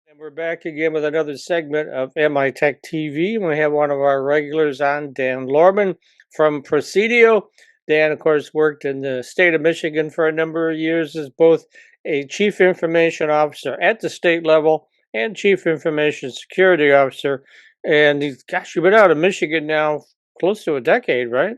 And we're back again with another segment of MITech TV. We have one of our regulars on, Dan Lohrmann from Presidio. Dan, of course, worked in the state of Michigan for a number of years as both a chief information officer at the state level and chief information security officer. And gosh, you've been out of Michigan now close to a decade, right?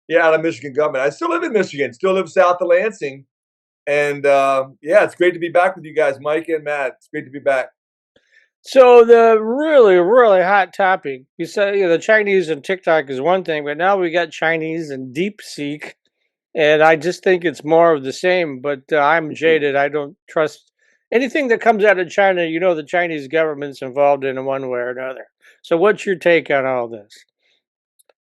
Yeah, out of Michigan government. I still live in Michigan, still live south of Lansing. And yeah, it's great to be back with you guys, Mike and Matt. It's great to be back. So the really, really hot topic, you said the Chinese and TikTok is one thing, but now we got Chinese and DeepSeek, and I just think it's more of the same. But I'm jaded. I don't trust anything that comes out of China. You know, the Chinese government's involved in one way or another. So what's your take on all this?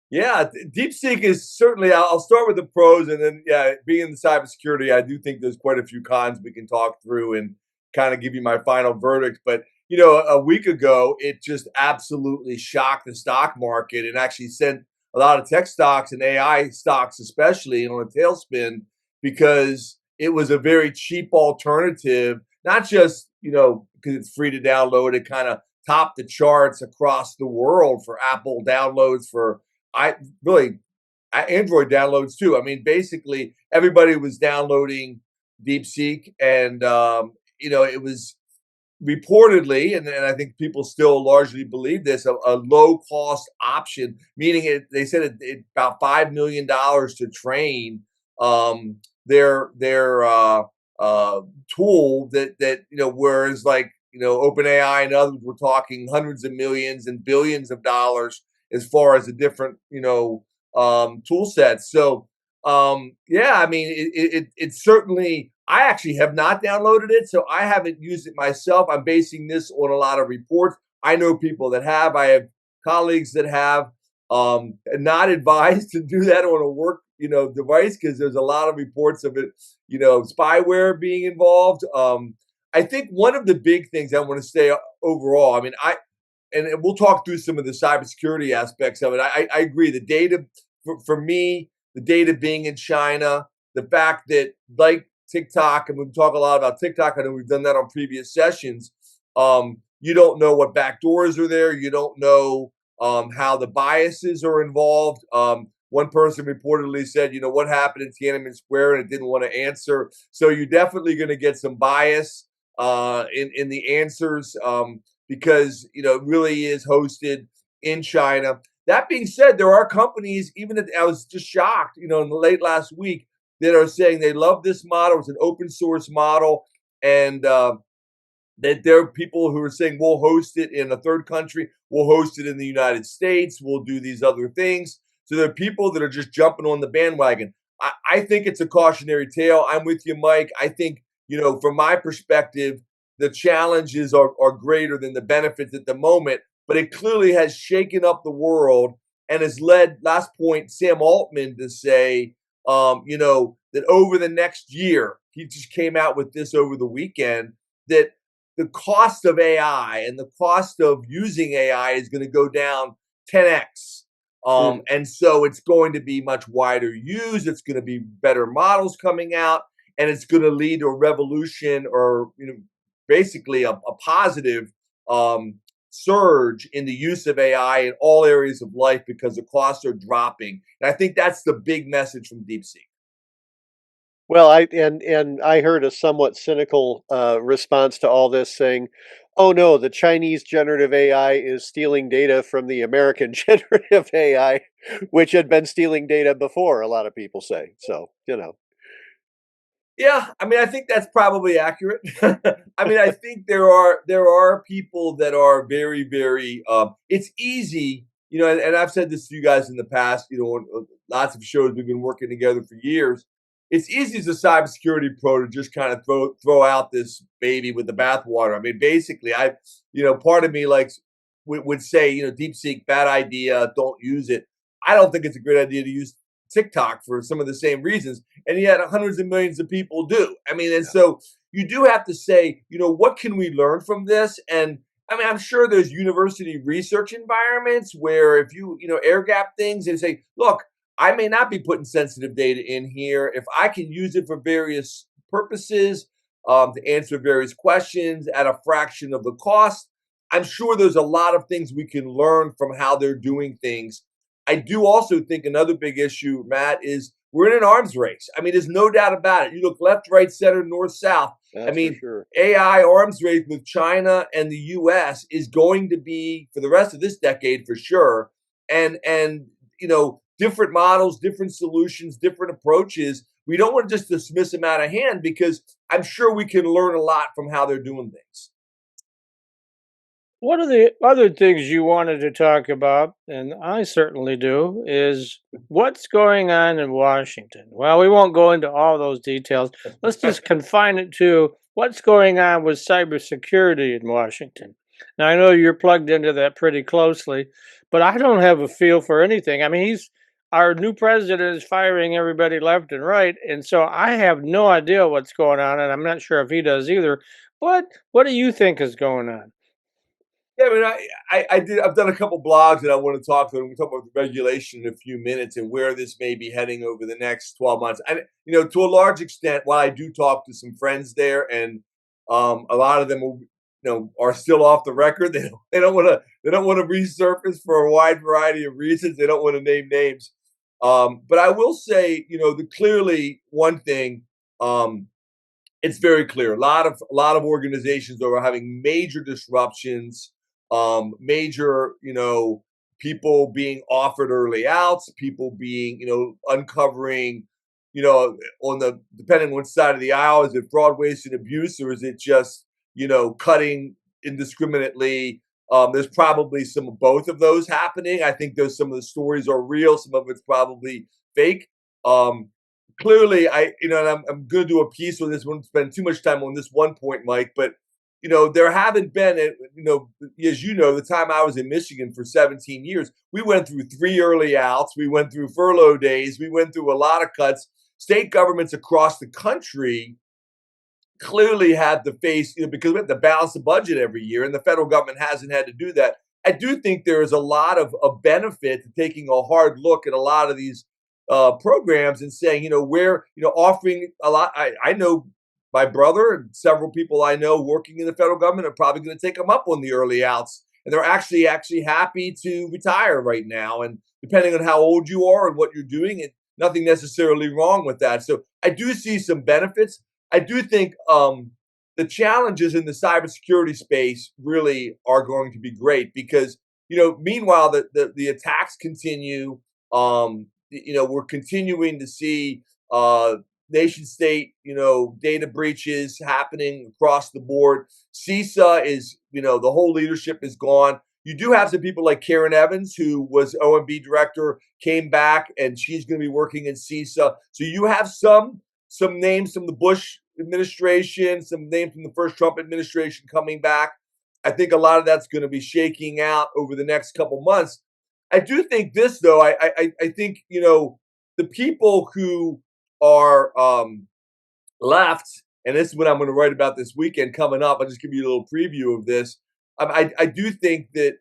Yeah, DeepSeek is certainly. I'll start with the pros, and then yeah, being in the cybersecurity, I do think there's quite a few cons we can talk through and kind of give you my final verdict. But a week ago, it just absolutely shocked the stock market and actually sent a lot of tech stocks and AI stocks, especially, on a tailspin because it was a very cheap alternative. Not just because it's free to download, it kind of topped the charts across the world for Apple downloads for I really Android downloads too. I mean, basically everybody was downloading DeepSeek, and it was reportedly, and I think people still largely believe this, a low cost option. Meaning, they said it about $5 million to train their tool whereas like OpenAI and others were talking hundreds of millions and billions of dollars as far as the different tool sets. So yeah, I mean it's certainly. I actually have not downloaded it, so I haven't used it myself. I'm basing this on a lot of reports. I know people that have. I have colleagues that have. Not advised to do that on a work device because there's a lot of reports of it, spyware being involved. I think one of the big things I want to say overall. I mean, and we'll talk through some of the cybersecurity aspects of it. I agree. The data, for me, the data being in China, the fact that like TikTok, and we talk a lot about TikTok. I know we've done that on previous sessions. You don't know what backdoors are there. You don't know how the biases are involved. One person reportedly said, what happened in Tiananmen Square, and it didn't want to answer. So you're definitely going to get some bias in the answers. Because it really is hosted in China. That being said, there are companies, even if I was just shocked, in the late last week, that are saying they love this model. It's an open source model, and that there are people who are saying we'll host it in a third country, we'll host it in the United States, we'll do these other things. So there are people that are just jumping on the bandwagon. I think it's a cautionary tale. I'm with you, Mike. I think, from my perspective, the challenges are greater than the benefits at the moment, but it clearly has shaken up the world and has led, last point, Sam Altman to say, that over the next year, he just came out with this over the weekend, that the cost of AI and the cost of using AI is going to go down 10x. And so it's going to be much wider use. It's going to be better models coming out, and it's going to lead to a revolution or, basically a positive surge in the use of AI in all areas of life because the costs are dropping. And I think that's the big message from DeepSeek. Well, I heard a somewhat cynical response to all this saying, "Oh no, the Chinese generative AI is stealing data from the American generative AI, which had been stealing data before." A lot of people say so. Yeah, I mean, I think that's probably accurate. I mean, I think there are people that are very, very. It's easy, and I've said this to you guys in the past. On lots of shows we've been working together for years. It's easy as a cybersecurity pro to just kind of throw out this baby with the bathwater. I mean, basically, part of me would say, DeepSeek, bad idea, don't use it. I don't think it's a great idea to use TikTok for some of the same reasons, and yet hundreds of millions of people do. I mean, and so you do have to say, what can we learn from this? And I mean, I'm sure there's university research environments where if you air gap things and say, look, I may not be putting sensitive data in here. If I can use it for various purposes, to answer various questions at a fraction of the cost. I'm sure there's a lot of things we can learn from how they're doing things. I do also think another big issue, Matt, is we're in an arms race. I mean, there's no doubt about it. You look left, right, center, north, south. I That's for mean, sure. AI arms race with China and the US is going to be for the rest of this decade for sure. And different models, different solutions, different approaches. We don't want to just dismiss them out of hand because I'm sure we can learn a lot from how they're doing things. One of the other things you wanted to talk about, and I certainly do, is what's going on in Washington. Well, we won't go into all those details. Let's just confine it to what's going on with cybersecurity in Washington. Now, I know you're plugged into that pretty closely, but I don't have a feel for anything. I mean, our new president is firing everybody left and right, and so I have no idea what's going on, and I'm not sure if he does either. But what do you think is going on? Yeah, I mean, I've done a couple blogs that I want to talk to. And we talk about the regulation in a few minutes and where this may be heading over the next 12 months. And to a large extent, while I do talk to some friends there, and a lot of them are still off the record. They don't want to resurface for a wide variety of reasons. They don't want to name names. But I will say, clearly one thing. It's very clear. A lot of organizations are having major disruptions, major, people being offered early outs, people being, uncovering, on the depending on which side of the aisle, is it fraud, waste, and abuse, or is it just, cutting indiscriminately? There's probably some of both of those happening. I think there's some of the stories are real, some of it's probably fake. Um, Clearly, and I'm going to do a piece on this. Won't spend too much time on this one point, Mike, but there haven't been, as you know, the time I was in Michigan for 17 years, we went through 3 early outs, we went through furlough days, we went through a lot of cuts. State governments across the country clearly had to face, because we have to balance the budget every year, and the federal government hasn't had to do that. I do think there is a lot of benefit to taking a hard look at a lot of these programs and saying, where, offering a lot. I know my brother and several people I know working in the federal government are probably going to take them up on the early outs, and they're actually happy to retire right now. And depending on how old you are and what you're doing, nothing necessarily wrong with that. So I do see some benefits. I do think the challenges in the cybersecurity space really are going to be great because meanwhile the attacks continue. We're continuing to see nation state data breaches happening across the board. CISA is the whole leadership is gone. You do have some people like Karen Evans, who was OMB director, came back, and she's going to be working in CISA. So you have some names from the Bush administration, some names from the first Trump administration coming back. I think a lot of that's going to be shaking out over the next couple months. I do think this, though. I think the people who are left, and this is what I'm going to write about this weekend coming up. I'll just give you a little preview of this. I do think that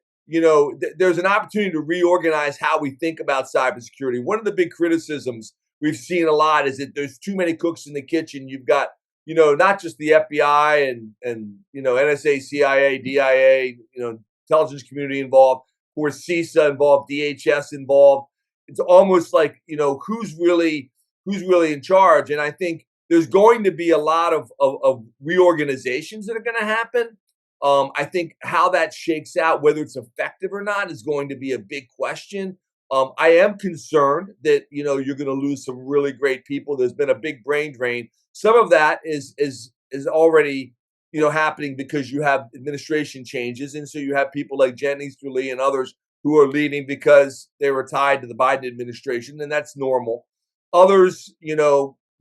there's an opportunity to reorganize how we think about cybersecurity. One of the big criticisms we've seen a lot is that there's too many cooks in the kitchen. You've got not just the FBI and NSA, CIA, DIA, intelligence community involved, of course CISA involved, DHS involved. It's almost like who's really in charge. And I think there's going to be a lot of reorganizations that are going to happen. I think how that shakes out, whether it's effective or not, is going to be a big question. I am concerned that you're going to lose some really great people. There's been a big brain drain. Some of that is already happening because you have administration changes, and so you have people like Jen Easterly and others who are leaving because they were tied to the Biden administration, and that's normal. Others,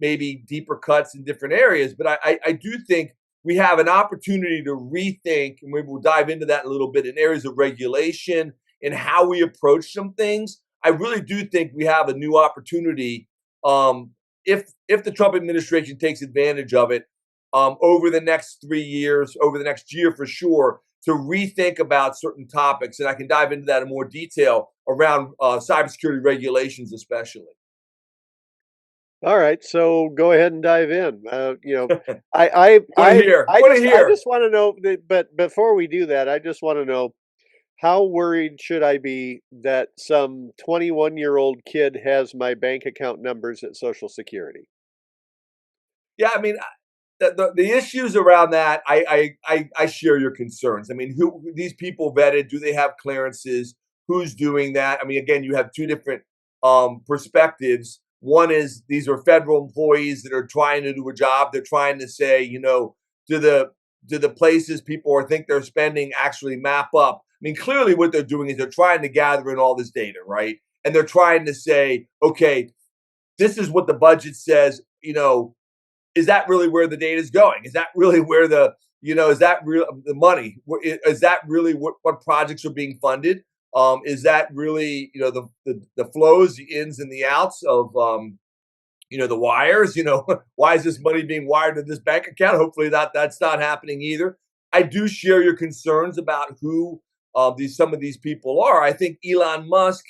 maybe deeper cuts in different areas, but I do think we have an opportunity to rethink, and maybe we'll dive into that in a little bit, in areas of regulation and how we approach some things. I really do think we have a new opportunity, if the Trump administration takes advantage of it, over the next 3 years, over the next year for sure, to rethink about certain topics. And I can dive into that in more detail around cybersecurity regulations, especially. All right, so go ahead and dive in. Want to hear? Want to I hear? just want to know but before we do that, I just want to know how worried should I be that some 21-year-old kid has my bank account numbers at Social Security? Yeah, I mean, the issues around that, I share your concerns. I mean, who these people vetted? Do they have clearances? Who's doing that? I mean, again, you have two different perspectives. One is these are federal employees that are trying to do a job. They're trying to say, do the places people are think they're spending actually map up? I mean, clearly, what they're doing is they're trying to gather in all this data, right? And they're trying to say, okay, this is what the budget says. Is that really where the data is going? Is that really where is that real the money? Is that really what projects are being funded? Is that really, the flows, the ins and the outs of, the wires? Why is this money being wired to this bank account? Hopefully that's not happening either. I do share your concerns about who some of these people are. I think Elon Musk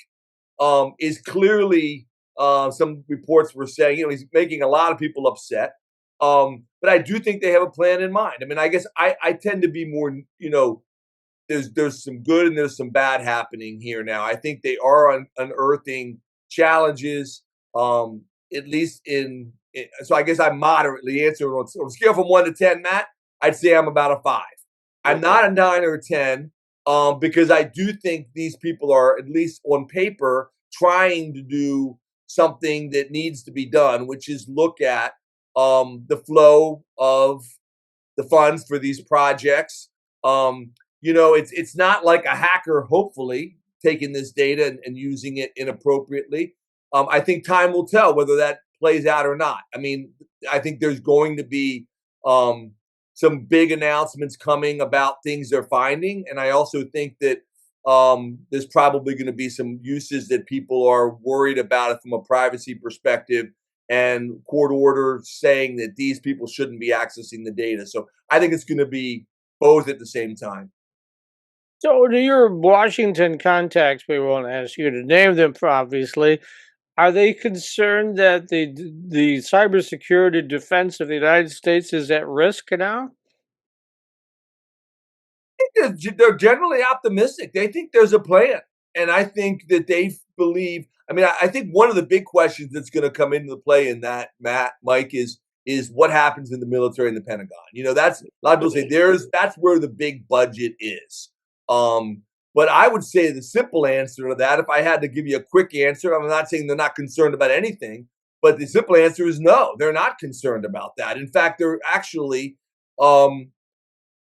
is clearly, some reports were saying, he's making a lot of people upset. But I do think they have a plan in mind. I mean, I guess I tend to be more, there's some good and there's some bad happening here now. I think they are unearthing challenges, at least so I guess I moderately answer on a scale from 1 to 10, Matt. I'd say I'm about a 5. I'm Okay. not a 9 or a 10, because I do think these people are, at least on paper, trying to do something that needs to be done, which is look at the flow of the funds for these projects. It's not like a hacker, hopefully, taking this data and using it inappropriately. I think time will tell whether that plays out or not. I mean, I think there's going to be um, some big announcements coming about things they're finding, and I also think that there's probably going to be some uses that people are worried about it from a privacy perspective, and court orders saying that these people shouldn't be accessing the data. So I think it's going to be both at the same time. So, to your Washington contacts, we won't ask you to name them, obviously. Are they concerned that the cybersecurity defense of the United States is at risk now? They're generally optimistic. They think there's a plan, and I think that they believe. I mean, I think one of the big questions that's going to come into play in that, Matt, Mike, is what happens in the military and the Pentagon. That's a lot of people say that's where the big budget is. Um, but I would say the simple answer to that, if I had to give you a quick answer, I'm not saying they're not concerned about anything, but the simple answer is no, they're not concerned about that. In fact, they're actually um,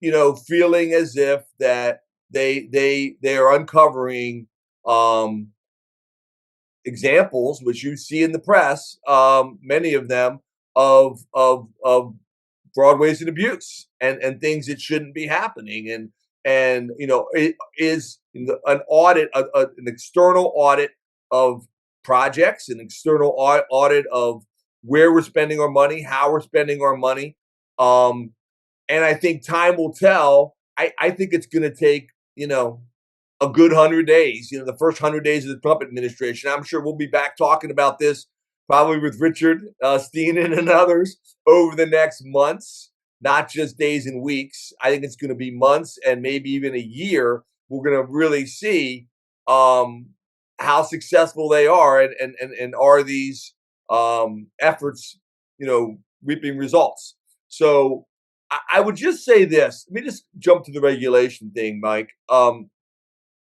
feeling as if that they are uncovering um, examples, which you see in the press, many of them of fraud, waste, and abuse, and things that shouldn't be happening, and it is an audit, an external audit of projects, an external audit of where we're spending our money, how we're spending our money. Um, and I think time will tell. I think it's going to take, a good 100 days, the first 100 days of the Trump administration. I'm sure we'll be back talking about this probably with Richard Steenan and others over the next months, not just days and weeks. I think it's going to be months and maybe even a year. We're going to really see um, how successful they are, and are these efforts, reaping results. So I would just say this. Let me just jump to the regulation thing, Mike,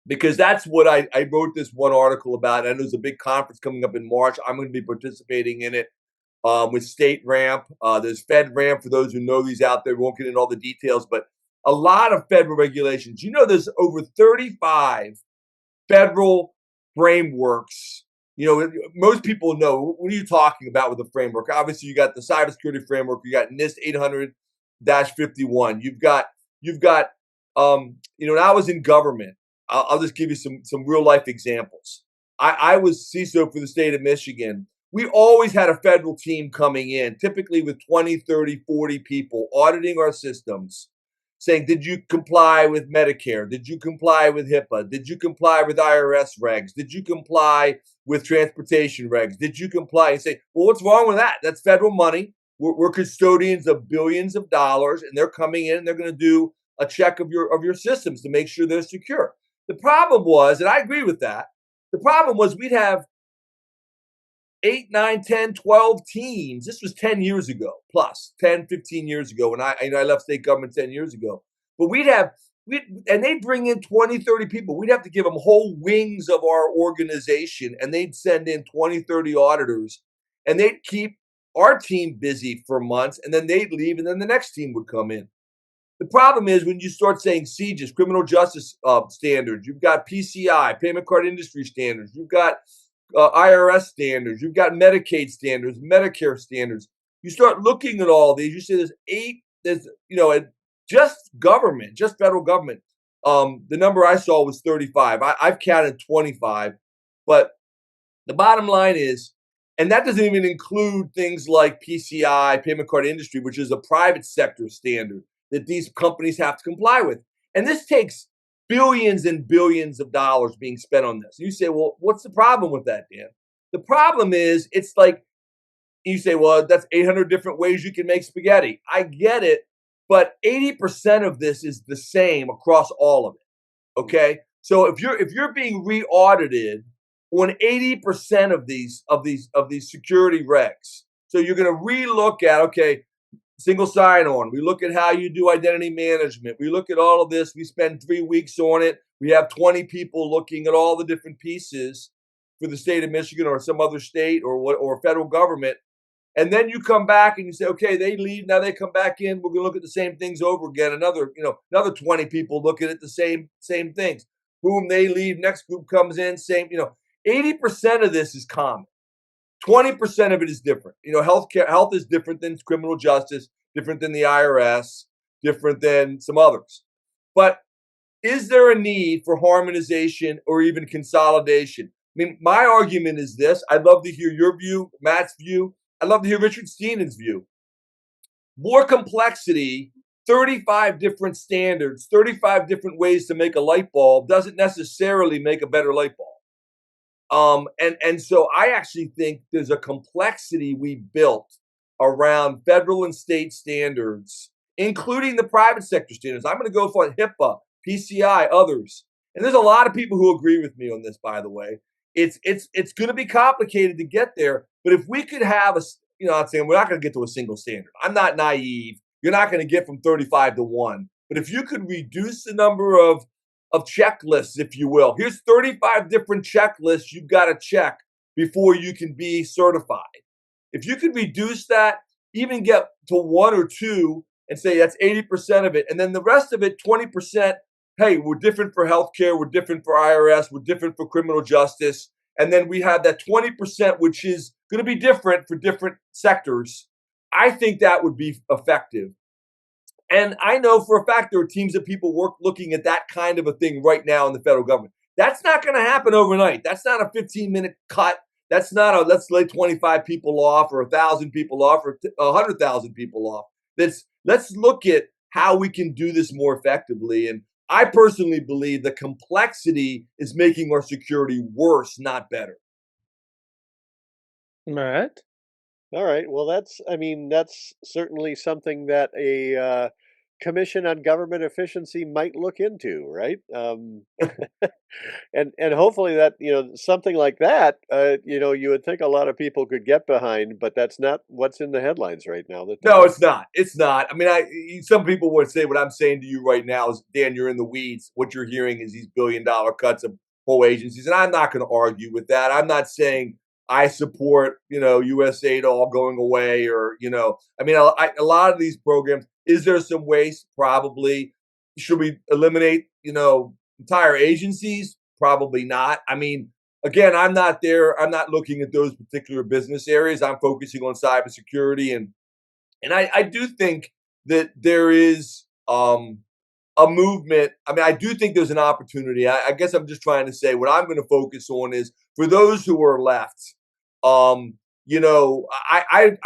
because that's what I wrote this one article about. And there's a big conference coming up in March. I'm going to be participating in it with State Ramp. There's Fed Ramp for those who know these out there. We won't get into all the details, but a lot of federal regulations. There's over 35 federal frameworks. Most people know, what are you talking about with a framework? Obviously, you got the cybersecurity framework. You got NIST 800-51. You've got when I was in government, I'll just give you some real life examples. I was CISO for the state of Michigan. We always had a federal team coming in, typically with 20, 30, 40 people auditing our systems, saying, did you comply with Medicare? Did you comply with HIPAA? Did you comply with IRS regs? Did you comply with transportation regs? Did you comply? And say, well, what's wrong with that? That's federal money. We're custodians of billions of dollars, and they're coming in and they're going to do a check of your systems to make sure they're secure. The problem was, and I agree with that, the problem was we'd have 8, 9, 10, 12 teams. This was 10 years ago, plus 10, 15 years ago when I left state government 10 years ago. But and they'd bring in 20, 30 people. We'd have to give them whole wings of our organization, and they'd send in 20, 30 auditors, and they'd keep our team busy for months, and then they'd leave, and then the next team would come in. The problem is when you start saying CJIS, criminal justice standards, you've got PCI, payment card industry standards, you've got IRS standards, you've got Medicaid standards, Medicare standards. You start looking at all these, you say there's just government, just federal government. The number I saw was 35. I've counted 25, but the bottom line is, and that doesn't even include things like PCI, payment card industry, which is a private sector standard that these companies have to comply with. And this takes billions and billions of dollars being spent on this. You say, well, what's the problem with that, Dan? The problem is it's like you say, well, that's 800 different ways you can make spaghetti. I get it, but 80% of this is the same across all of it. Okay? So if you're being re-audited on 80% of these security regs, so you're going to re-look at, okay, single sign-on. We look at how you do identity management. We look at all of this. We spend 3 weeks on it. We have 20 people looking at all the different pieces for the state of Michigan or some other state or federal government. And then you come back and you say, okay, they leave. Now they come back in. We're going to look at the same things over again. Another 20 people looking at the same things. Boom, they leave. Next group comes in. Same, 80% of this is common. 20% of it is different. Health is different than criminal justice, different than the IRS, different than some others. But is there a need for harmonization or even consolidation? I mean, my argument is this. I'd love to hear your view, Matt's view. I'd love to hear Richard Steenan's view. More complexity, 35 different standards, 35 different ways to make a light bulb doesn't necessarily make a better light bulb. And so I actually think there's a complexity we built around federal and state standards, including the private sector standards. I'm going to go for HIPAA, PCI, others. And there's a lot of people who agree with me on this, by the way. It's going to be complicated to get there. But if we could have I'm saying we're not going to get to a single standard. I'm not naive. You're not going to get from 35 to 1. But if you could reduce the number of checklists, if you will. Here's 35 different checklists you've got to check before you can be certified. If you could reduce that, even get to 1 or 2 and say that's 80% of it, and then the rest of it, 20%, hey, we're different for healthcare, we're different for IRS, we're different for criminal justice, and then we have that 20%, which is going to be different for different sectors. I think that would be effective. And I know for a fact there are teams of people looking at that kind of a thing right now in the federal government. That's not going to happen overnight. That's not a 15-minute cut. That's not a let's lay 25 people off or 1,000 people off or 100,000 people off. Let's look at how we can do this more effectively. And I personally believe the complexity is making our security worse, not better. Matt? All right. Well, that's certainly something that a Commission on Government Efficiency might look into, right? And hopefully that, something like that, you would think a lot of people could get behind, but that's not what's in the headlines right now. No, it's not. It's not. I mean, some people would say what I'm saying to you right now is, Dan, you're in the weeds. What you're hearing is these billion-dollar cuts of whole agencies, and I'm not going to argue with that. I'm not saying I support, USAID all going away or, I mean, a lot of these programs, is there some waste? Probably. Should we eliminate, entire agencies? Probably not. I mean, again, I'm not there. I'm not looking at those particular business areas. I'm focusing on cybersecurity. And I do think that there is a movement. I mean, I do think there's an opportunity. I guess I'm just trying to say what I'm going to focus on is for those who are left. I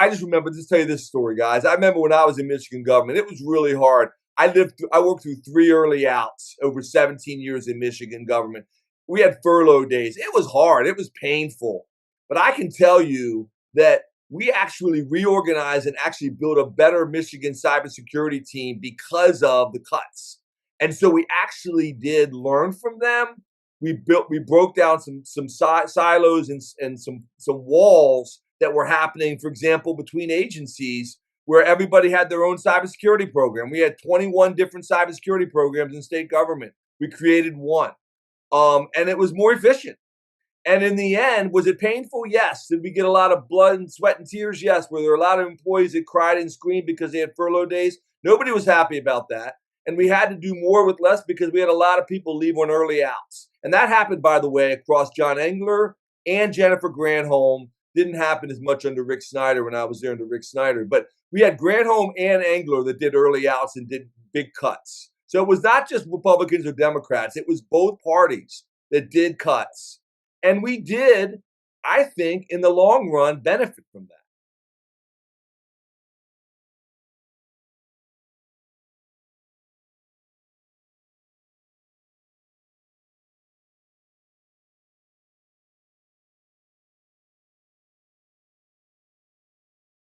just remember, just tell you this story, guys. I remember when I was in Michigan government, it was really hard. I worked through 3 early outs over 17 years in Michigan government. We had furlough days. It was hard. It was painful. But I can tell you that we actually reorganized and actually built a better Michigan cybersecurity team because of the cuts. And so we actually did learn from them. We broke down some silos and some walls that were happening, for example, between agencies where everybody had their own cybersecurity program. We had 21 different cybersecurity programs in state government. We created one, and it was more efficient. And in the end, was it painful? Yes. Did we get a lot of blood and sweat and tears? Yes. Were there a lot of employees that cried and screamed because they had furlough days? Nobody was happy about that. And we had to do more with less because we had a lot of people leave on early outs. And that happened, by the way, across John Engler and Jennifer Granholm. Didn't happen as much under Rick Snyder when I was there under Rick Snyder. But we had Granholm and Engler that did early outs and did big cuts. So it was not just Republicans or Democrats. It was both parties that did cuts. And we did, I think, in the long run, benefit from that.